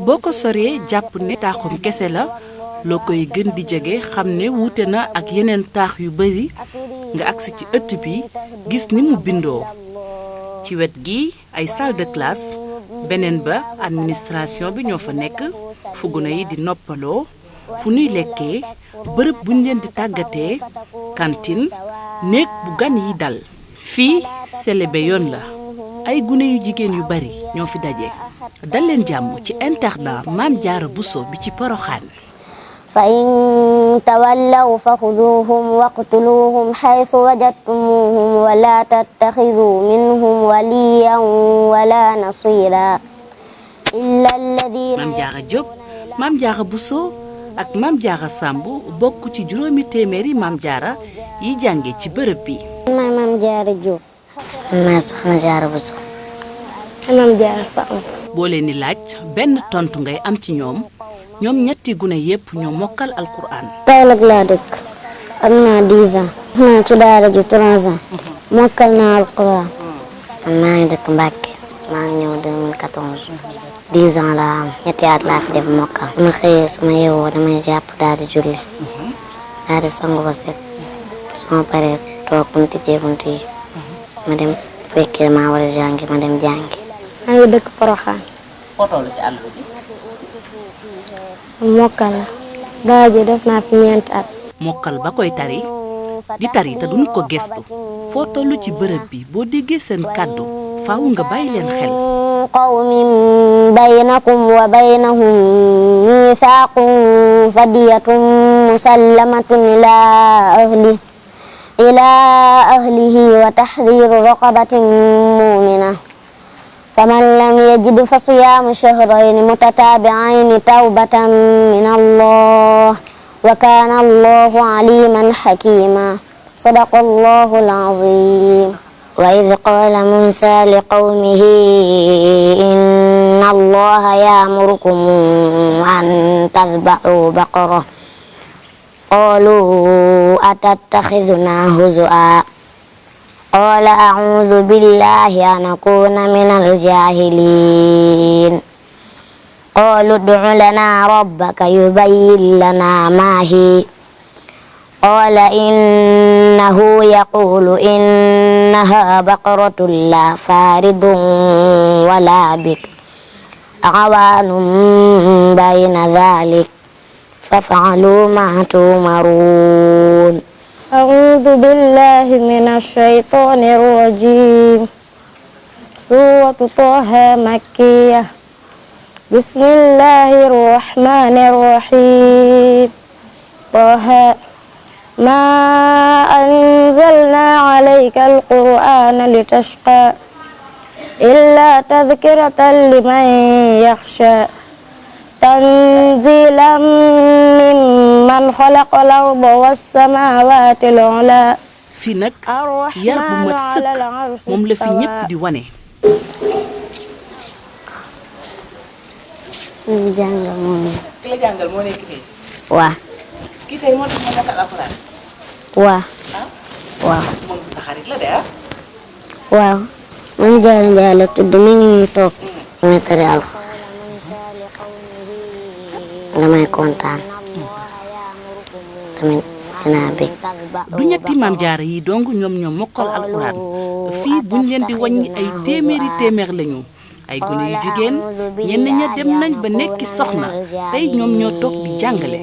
boo ko soree jàpp ne taaxum kese la loo koy gën di jege xam ne wuute na ak yeneen taax yu bari nga agsi ci ëtt bi gis ni mu bindoo ci wet gi ay salle de classe beneen ba administration bi ñoo fa nekk fu gune yi di noppaloo fu nuy lekkee bërëb buñ leen di tàggatee cantine néeg bu gan yi dal fii selebe yoon la ay gune yu jigéen yu bari ñoo fi daje dal leen jàmm ci internat Maam Jaara Buso bi ci Poroxaan fa in tawallaw fa xuduuhum waqtuluuhum xaytu wajadtumuuhum wala tattaxiduu minhum waliyan wala nasira illa alladina Maam Jaara Jóob Maam Jaara Buso ak Maam Jaara Sàmb bokk ci juróomi téeméeri Maam Jaara yi jànge ci bërëb bi maay Maam Jaara Jóob maay Soxna Jaara Buso Maam Jaara Sàmb boo leen di laaj benn tontu ngay am ci ñoom ñetti gune yépp ñoo mokkal alquran Kaolack laa dëkk am naa 10 ans naa ci daara ji 3 ans mokkal naa alquran maa ngi dëkk Mbàkke maa ngi ñëw 2014 10 ans laa am ñetti at laa fi def mokkal su ma xëyee su ma yeewoo damay jàpp daal di julli daal di sangu ba set su ma paree toog bunti jee bunti yi ma dem fekkee maa war a jàngi ma dem jàngi maa ngi dëkk Poroxaan foo toll ci àll bi mokkal la daara ji def naa fi 4 at mokkal ba koy tari di tari te duñu ko gestu foo toll ci bërëb bi boo déggee seen kàddu faaw nga bàyyi leen xel qawmin baynakum wa baynahum miisaaqun fadiyatun musallamatun ilaa ahlihi wa tahriiru raqabatin mu'mina faman lam yajid fa siyaamu shahrayni mutataabi'ayni tawbatan min Allah wa kaana Allahu aliiman hakiima sadaqa Allahu al-aziim وإذ قال موسى لقومه إن الله يأمركم أن تذبحوا بقرة قالوا أتتخذنا هزؤا قال أعوذ بالله أن أكون من الجاهلين قالوا ادع لنا ربك يبين لنا ما هي قال إنه يقول إنها بقرة لا فارض ولا بكر عوان بين ذلك فافعلوا ما تؤمرون أعوذ بالله من الشيطان الرجيم سورة طه مكية بسم الله الرحمن الرحيم طه ما أنزلنا عليك القرآن لتشقى إلا تذكرة لمن يخشى تنزيلا ممن خلق الأرض والسماوات العلى fii nag yar bu mat sëkk moom la fi ñépp di wane jàngal moom ki la jàngal moo nekk nii waa kii tey moo tax ma mokkal alquran waa waaw moom sa xarit la de waaw man Jaara Njaay la tudd mi ngi nii toog muy tari alxuraan damay kontaan tamit dinaa bég du ñetti Maam Jaara yi dong ñoom ñoo mokkal alquran fii buñ leen di wàññi ay téeméer lañu ay gune yu jigéen ñenn ña dem nañ ba nekki soxna tey ñoom ñoo toog di jàngale